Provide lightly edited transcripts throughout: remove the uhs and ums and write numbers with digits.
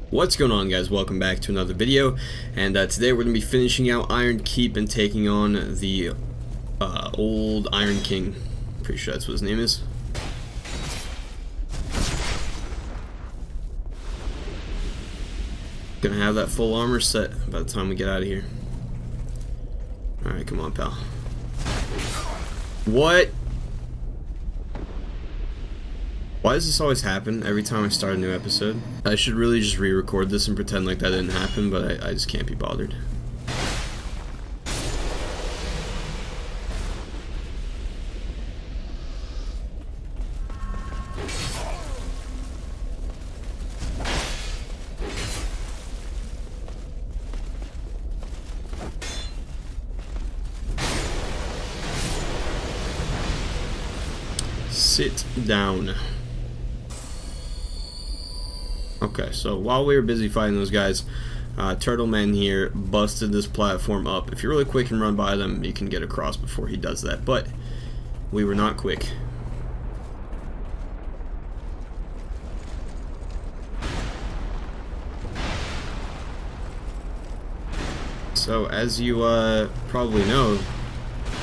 What's going on, guys? Welcome back to another video, and today we're going to be finishing out Iron Keep and taking on the old Iron King. Pretty sure that's what his name is. Gonna have that full armor set by the time we get out of here. Alright, come on, pal. What? Why does this always happen every time I start a new episode? I should really just re-record this and pretend like that didn't happen, but I just can't be bothered. Sit down. Okay, so while we were busy fighting those guys, Turtle Man here busted this platform up. If you're really quick and run by them, you can get across before he does that, but we were not quick. So as you probably know,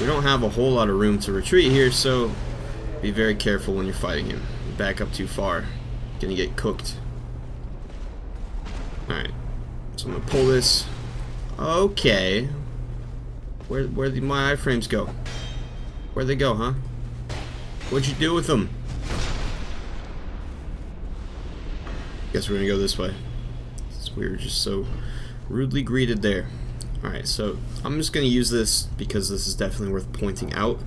we don't have a whole lot of room to retreat here, so be very careful when you're fighting him. Back up too far, you're gonna get cooked. Alright, so I'm gonna pull this. Okay. Where'd my iframes go? Where'd they go, huh? What'd you do with them? Guess we're gonna go this way. We were just so rudely greeted there. Alright, so I'm just gonna use this because this is definitely worth pointing out.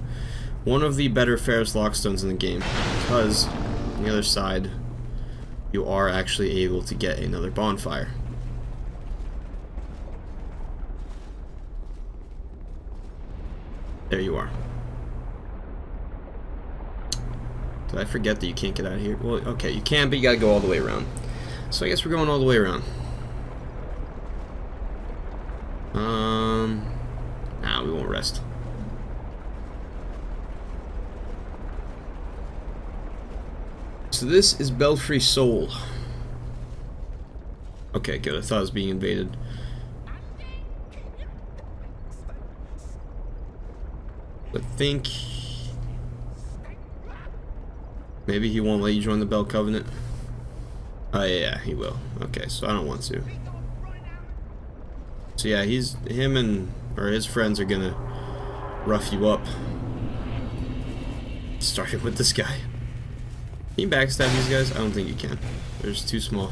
One of the better Ferrous Lockstones in the game, because on the other side you are actually able to get another bonfire. There you are. Did I forget that you can't get out of here? Well, okay, you can, but you gotta go all the way around. So I guess we're going all the way around. Nah, we won't rest. So this is Belfry Soul. Okay, good. I thought I was being invaded. I think maybe he won't let you join the Bell Covenant. Oh yeah, he will. Okay, so I don't want to. So yeah, his friends are gonna rough you up. Starting with this guy. Can you backstab these guys? I don't think you can. They're just too small.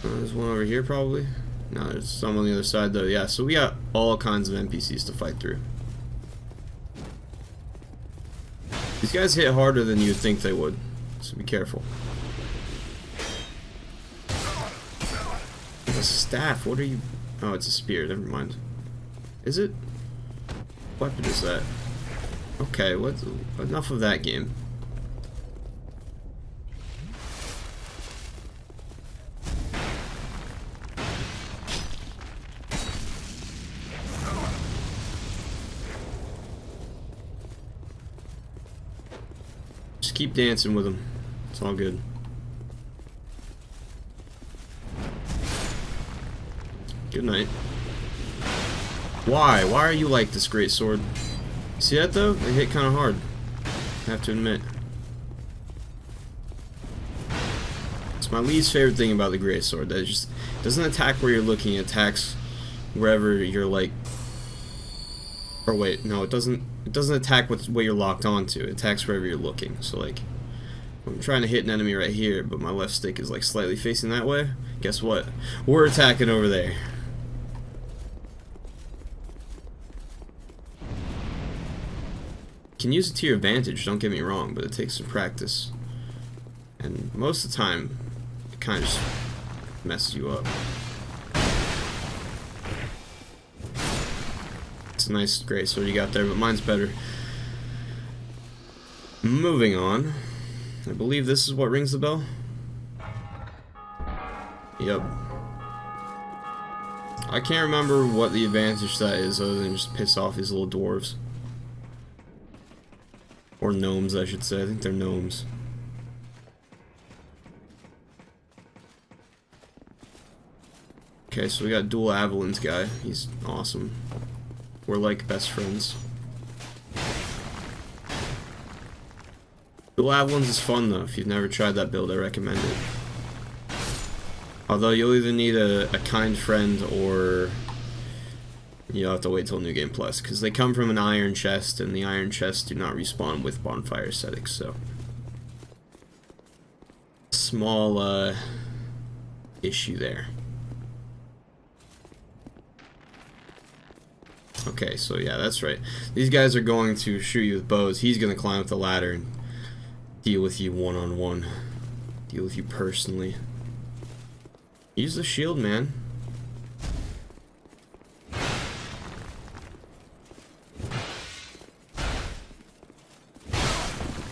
There's one over here probably. No, there's some on the other side though. Yeah, so we got all kinds of NPCs to fight through. These guys hit harder than you would think they would, so be careful. A staff, what are you... Oh, it's a spear, never mind. Is it? What weapon is that? Okay, enough of that game. Just keep dancing with them. It's all good. Good night. Why? Why are you like this, great sword? See that though? They hit kind of hard. I have to admit. It's my least favorite thing about the great sword. That it just doesn't attack where you're looking. It attacks wherever you're like. Or wait, no, it doesn't. It doesn't attack what you're locked onto. It attacks wherever you're looking. So like, I'm trying to hit an enemy right here, but my left stick is like slightly facing that way. Guess what? We're attacking over there. You can use it to your advantage, don't get me wrong, but it takes some practice. And most of the time, it kind of just messes you up. It's a nice great sword you got there, but mine's better. Moving on. I believe this is what rings the bell. Yep. I can't remember what the advantage that is other than just piss off these little dwarves. Or gnomes, I should say. I think they're gnomes. Okay, so we got Dual Avalan's guy. He's awesome. We're like best friends. Dual Avalan's is fun though. If you've never tried that build, I recommend it. Although you'll either need a kind friend or you'll have to wait till New Game Plus, because they come from an iron chest, and the iron chests do not respawn with bonfire aesthetics, so small issue there. Okay, so yeah, that's right. These guys are going to shoot you with bows. He's going to climb up the ladder and deal with you one-on-one. Deal with you personally. Use the shield, man.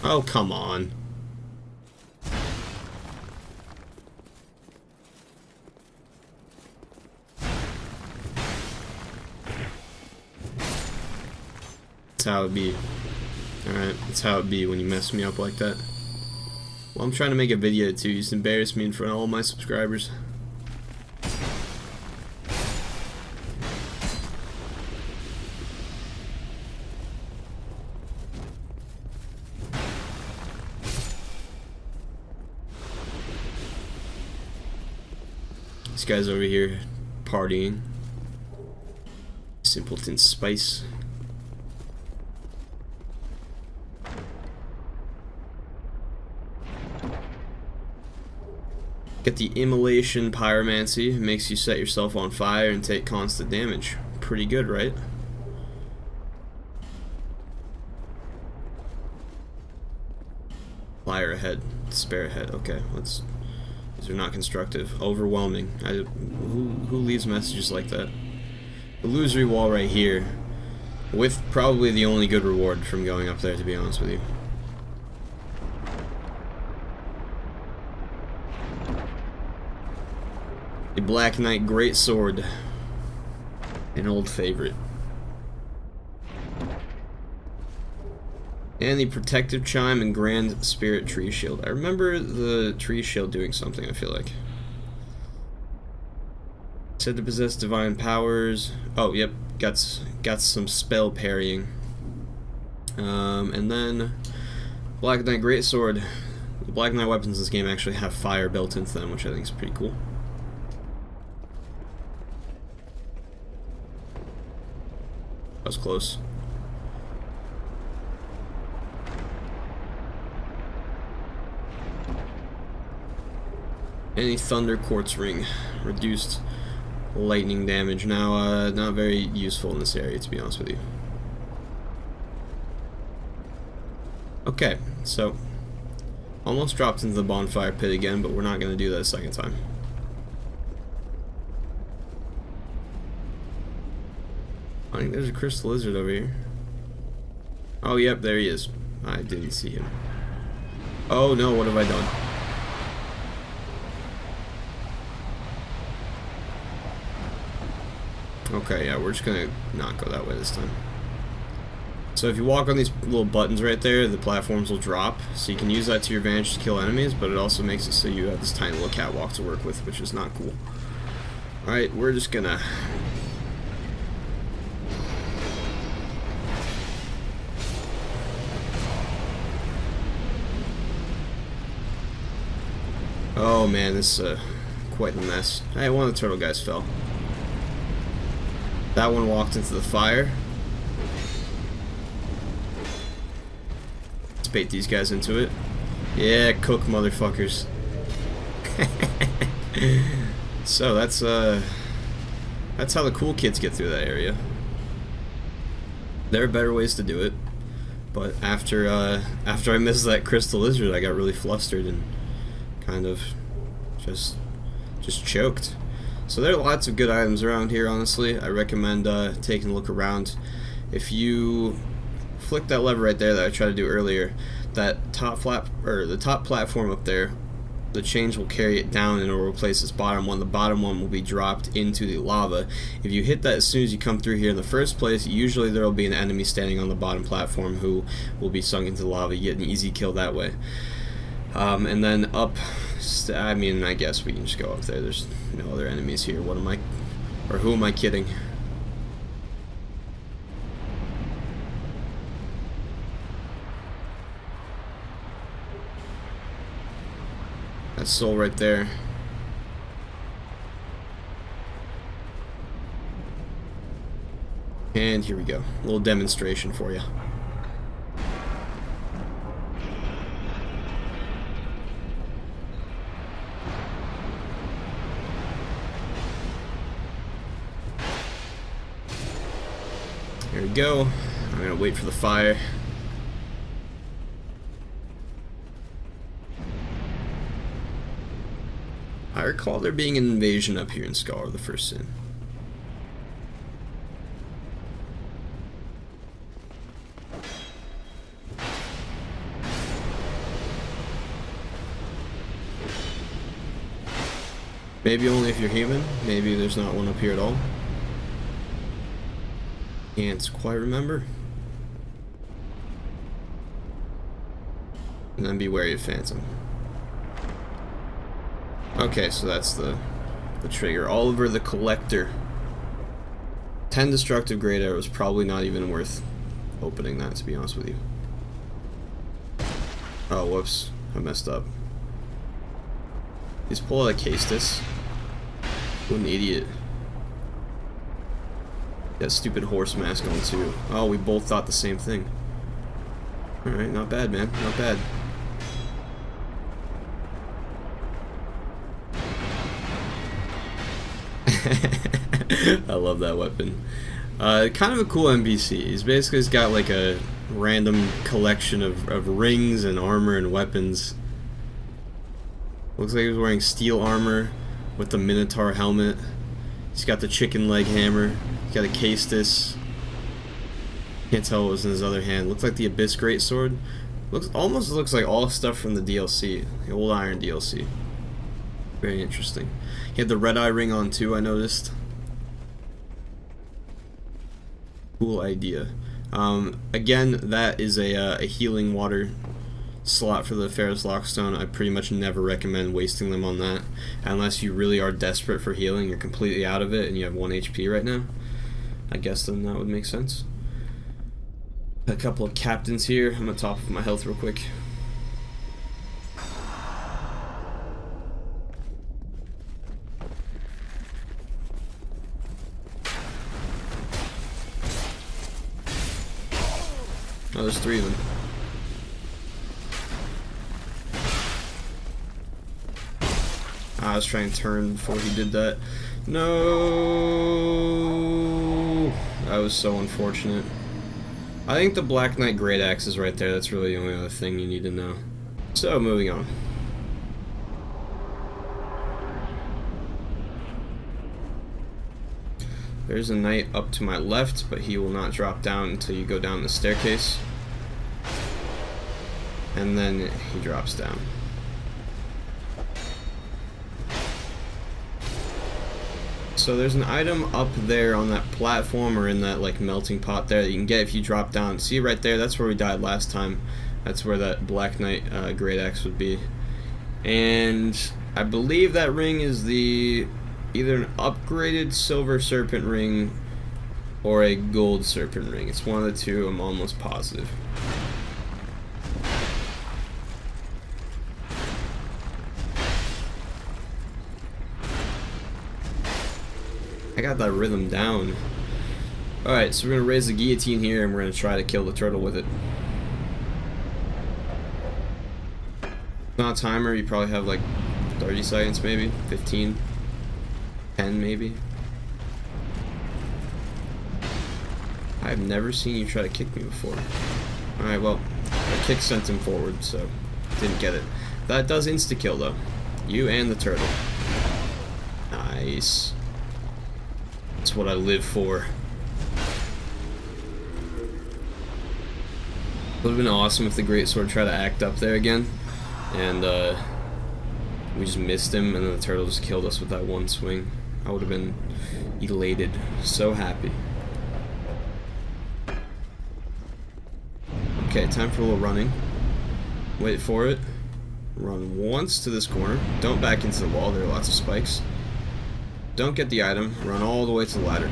Oh, come on. That's how it be. Alright, that's how it be when you mess me up like that. Well, I'm trying to make a video too. You just embarrass me in front of all my subscribers. This guy's over here partying. Simpleton Spice. Get the Immolation Pyromancy. It makes you set yourself on fire and take constant damage. Pretty good, right? Fire ahead. Spare ahead. Okay, let's... These are not constructive. Overwhelming. Who leaves messages like that? Illusory wall right here. With probably the only good reward from going up there, to be honest with you. The Black Knight Greatsword. An old favorite. And the Protective Chime and Grand Spirit Tree Shield. I remember the Tree Shield doing something, I feel like. Said to possess divine powers. Oh, yep. Got some spell parrying. And then Black Knight Greatsword. The Black Knight weapons in this game actually have fire built into them, which I think is pretty cool. That was close. Any Thunder Quartz Ring. Reduced lightning damage. Now, not very useful in this area, to be honest with you. Okay, so almost dropped into the bonfire pit again, but we're not going to do that a second time. I think there's a crystal lizard over here. Oh, yep, there he is. I didn't see him. Oh no, what have I done? Okay, yeah, we're just gonna not go that way this time. So if you walk on these little buttons right there, the platforms will drop, so you can use that to your advantage to kill enemies, but it also makes it so you have this tiny little catwalk to work with, which is not cool. Alright, we're just gonna... Oh man, this is quite a mess. Hey, one of the turtle guys fell. That one walked into the fire. Let's bait these guys into it. Yeah, cook motherfuckers. So that's how the cool kids get through that area. There are better ways to do it, but after I missed that crystal lizard, I got really flustered and kind of just choked. So there are lots of good items around here, honestly. I recommend taking a look around. If you flick that lever right there that I tried to do earlier, that top the top platform up there, the chains will carry it down and it will replace this bottom one. The bottom one will be dropped into the lava. If you hit that as soon as you come through here in the first place, usually there will be an enemy standing on the bottom platform who will be sunk into the lava. You get an easy kill that way. And then up I mean, I guess we can just go up there. There's no other enemies here. What am I... Or who am I kidding? That soul right there. And here we go. A little demonstration for you. There we go. I'm gonna wait for the fire. I recall there being an invasion up here in Scholar of the First Sin. Maybe only if you're human. Maybe there's not one up here at all. Can't quite remember. And then be wary of Phantom. Okay, so that's the trigger. Oliver the Collector. 10 destructive great arrows. Probably not even worth opening that, to be honest with you. Oh, whoops. I messed up. Just pull out a Castus. What an idiot. That stupid horse mask on too. Oh, we both thought the same thing. Alright, not bad, man. Not bad. I love that weapon. Kind of a cool NPC. He's basically just got like a random collection of rings and armor and weapons. Looks like he was wearing steel armor with the Minotaur helmet. He's got the chicken leg hammer. He's got a Castus. Can't tell what was in his other hand. Looks like the Abyss Greatsword. Almost looks like all stuff from the DLC, the old Iron DLC. Very interesting. He had the red eye ring on too, I noticed. Cool idea. Again, that is a healing water slot for the Ferrous Lockstone. I pretty much never recommend wasting them on that unless you really are desperate for healing. You're completely out of it and you have 1 HP right now. I guess then that would make sense. A couple of captains here. I'm gonna top of my health real quick. Oh, there's 3 of them. I was trying to turn before he did that. No, that was so unfortunate. I think the Black Knight Great Axe is right there. That's really the only other thing you need to know. So, moving on. There's a knight up to my left, but he will not drop down until you go down the staircase. And then he drops down. So there's an item up there on that platform or in that like melting pot there that you can get if you drop down. See right there, that's where we died last time. That's where that Black Knight Great Axe would be. And I believe that ring is the either an upgraded Silver Serpent ring or a Gold Serpent ring. It's one of the two, I'm almost positive. I got that rhythm down. Alright, so we're gonna raise the guillotine here and we're gonna try to kill the turtle with it. Not a timer, you probably have like 30 seconds maybe, 15, 10 maybe. I've never seen you try to kick me before. Alright, well, the kick sent him forward, so didn't get it. That does insta-kill though. You and the turtle. Nice. That's what I live for. Would have been awesome if the Greatsword tried to act up there again, and we just missed him, and then the turtle just killed us with that one swing. I would have been elated, so happy. Okay, time for a little running. Wait for it. run once to this corner. Don't back into the wall, there are lots of spikes. Don't get the item, run all the way to the ladder.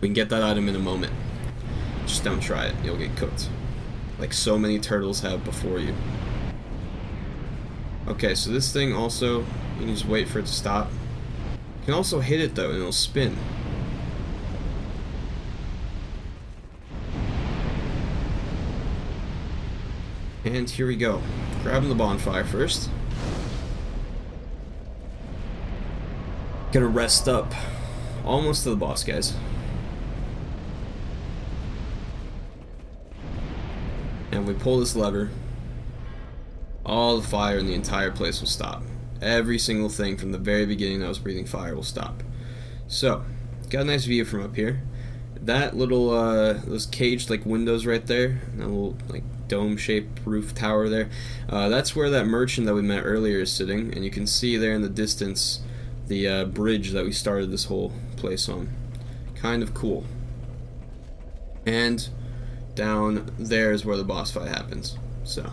We can get that item in a moment. Just don't try it, you'll get cooked. Like so many turtles have before you. Okay, so this thing also, you can just wait for it to stop. You can also hit it though and it'll spin. And here we go. Grabbing the bonfire first. Gonna rest up. Almost to the boss, guys. And we pull this lever. All the fire in the entire place will stop. Every single thing from the very beginning that was breathing fire will stop. So, got a nice view from up here. That little, those caged like windows right there, that little like dome-shaped roof tower there, that's where that merchant that we met earlier is sitting, and you can see there in the distance the bridge that we started this whole place on. Kind of cool. And down there is where the boss fight happens. So,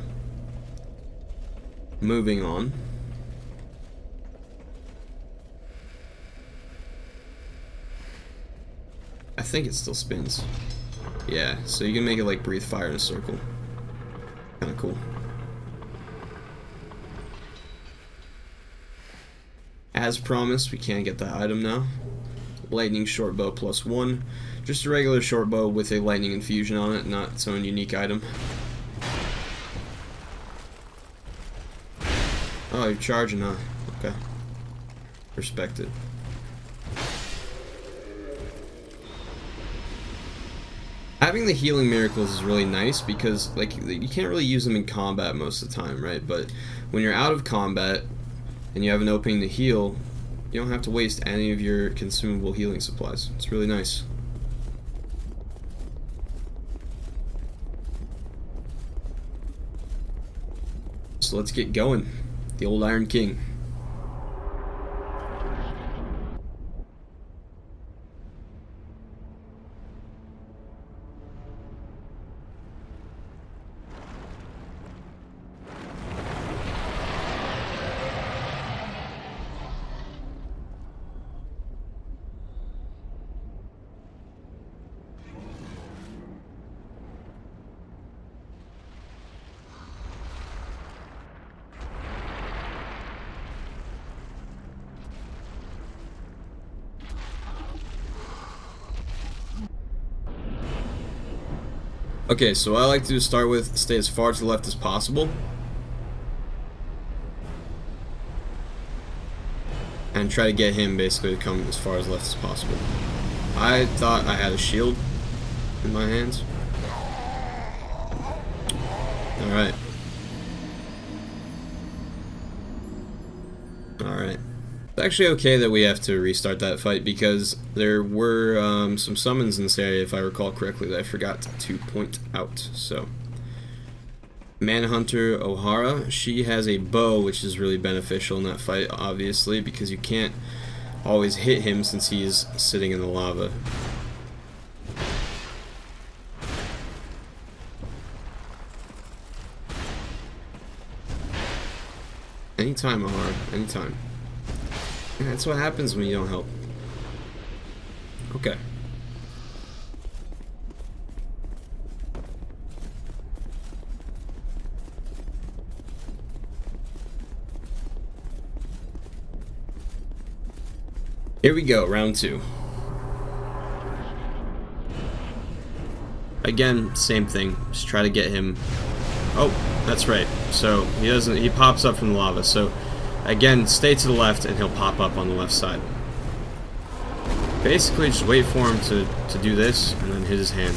moving on. I think it still spins. Yeah, so you can make it like breathe fire in a circle. Kinda cool. As promised, we can get that item now. Lightning short bow +1. Just a regular short bow with a lightning infusion on it, not its own unique item. Oh, you're charging, huh? Okay. Respected. Having the healing miracles is really nice because, like, you can't really use them in combat most of the time, right? But when you're out of combat and you have an opening to heal, you don't have to waste any of your consumable healing supplies. It's really nice. So let's get going. The old Iron King. Okay, so what I like to do is start with stay as far to the left as possible. And try to get him basically to come as far as left as possible. I thought I had a shield in my hands. Alright. Alright. It's actually okay that we have to restart that fight because there were some summons in this area, if I recall correctly, that I forgot to point out. So, Manhunter O'Hara, she has a bow, which is really beneficial in that fight, obviously, because you can't always hit him since he's sitting in the lava. Anytime, O'Hara, anytime. Yeah, that's what happens when you don't help. Okay. Here we go, round 2. Again, same thing. Just try to get him. Oh, that's right. So he pops up from the lava. So again, stay to the left and he'll pop up on the left side. Basically, just wait for him to do this and then hit his hand.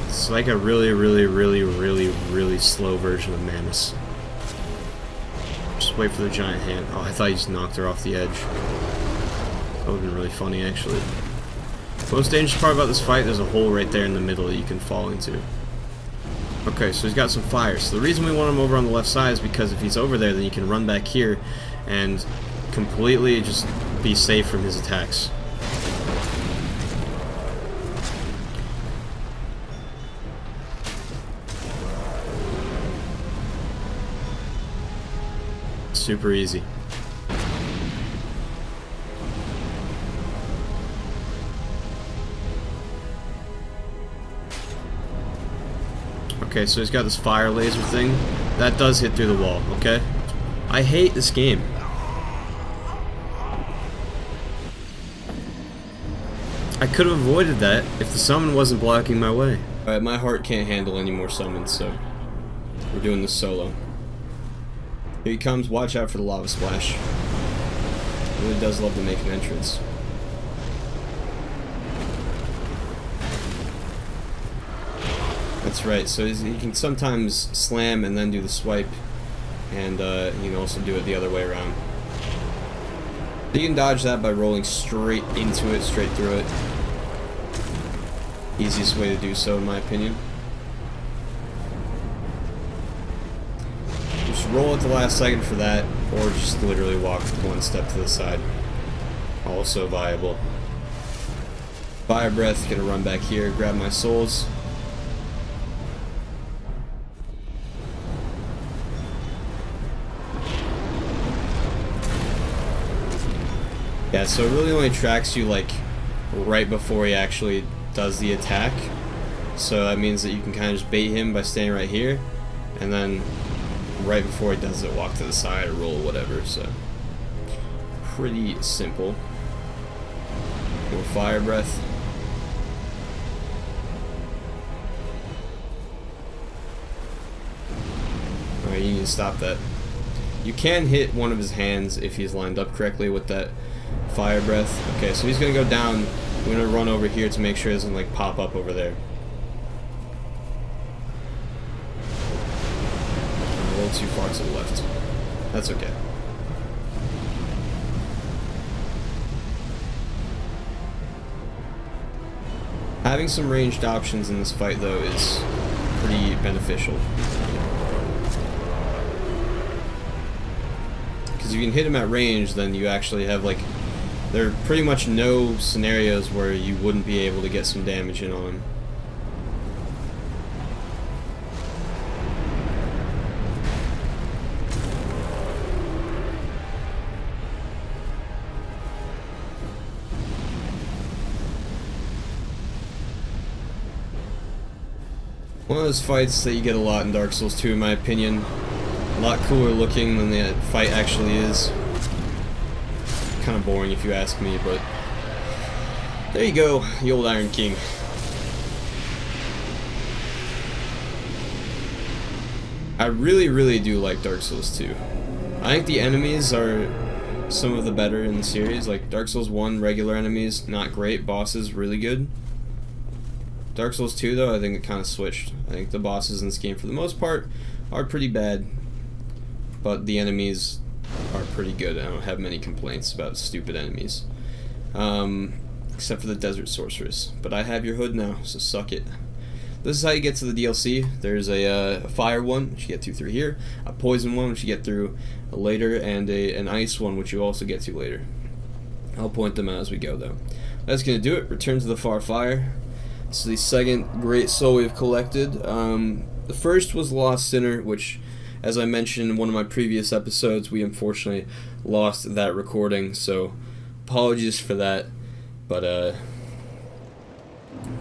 It's like a really slow version of Manus. Just wait for the giant hand. Oh, I thought he just knocked her off the edge. That would have been really funny, actually. The most dangerous part about this fight, there's a hole right there in the middle that you can fall into. Okay, so he's got some fire. So the reason we want him over on the left side is because if he's over there, then you can run back here and completely just be safe from his attacks. Super easy. Okay, so he's got this fire laser thing. That does hit through the wall, okay? I hate this game. I could have avoided that if the summon wasn't blocking my way. Alright, my heart can't handle any more summons, so we're doing this solo. Here he comes, watch out for the lava splash. He really does love to make an entrance. That's right, so he can sometimes slam and then do the swipe, and you can also do it the other way around. You can dodge that by rolling straight into it, straight through it. Easiest way to do so, in my opinion. Just roll at the last second for that, or just literally walk one step to the side. Also viable. Fire breath, gonna run back here, grab my souls. Yeah, so it really only tracks you like right before he actually does the attack. So that means that you can kind of just bait him by staying right here, and then right before he does it, walk to the side or roll whatever. So pretty simple. More fire breath. Alright, you need to stop that. You can hit one of his hands if he's lined up correctly with that fire breath. Okay, so he's gonna go down. I'm gonna run over here to make sure it doesn't like pop up over there. A little too far to the left. That's okay. Having some ranged options in this fight though is pretty beneficial. Because if you can hit him at range, then you actually have like, there are pretty much no scenarios where you wouldn't be able to get some damage in on him. One of those fights that you get a lot in Dark Souls 2, in my opinion. A lot cooler looking than the fight actually is. Kind of boring if you ask me, but there you go, the old Iron King. I really do like Dark Souls 2. I think the enemies are some of the better in the series. Like Dark Souls 1, regular enemies, not great. Bosses, really good. Dark Souls 2, though, I think it kind of switched. I think the bosses in this game, for the most part, are pretty bad, but the enemies are pretty good. I don't have many complaints about stupid enemies. Except for the Desert Sorceress. But I have your hood now, so suck it. This is how you get to the DLC. There's a fire one, which you get through here, a poison one, which you get through later, and an ice one, which you also get to later. I'll point them out as we go, though. That's going to do it. Return to the Far Fire. This is the second great soul we've collected. The first was Lost Sinner, which, as I mentioned in one of my previous episodes, we unfortunately lost that recording, so apologies for that. But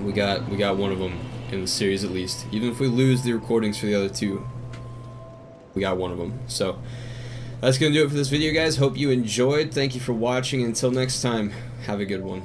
we got one of them in the series at least. Even if we lose the recordings for the other two, we got one of them. So that's gonna do it for this video, guys. Hope you enjoyed. Thank you for watching. Until next time, have a good one.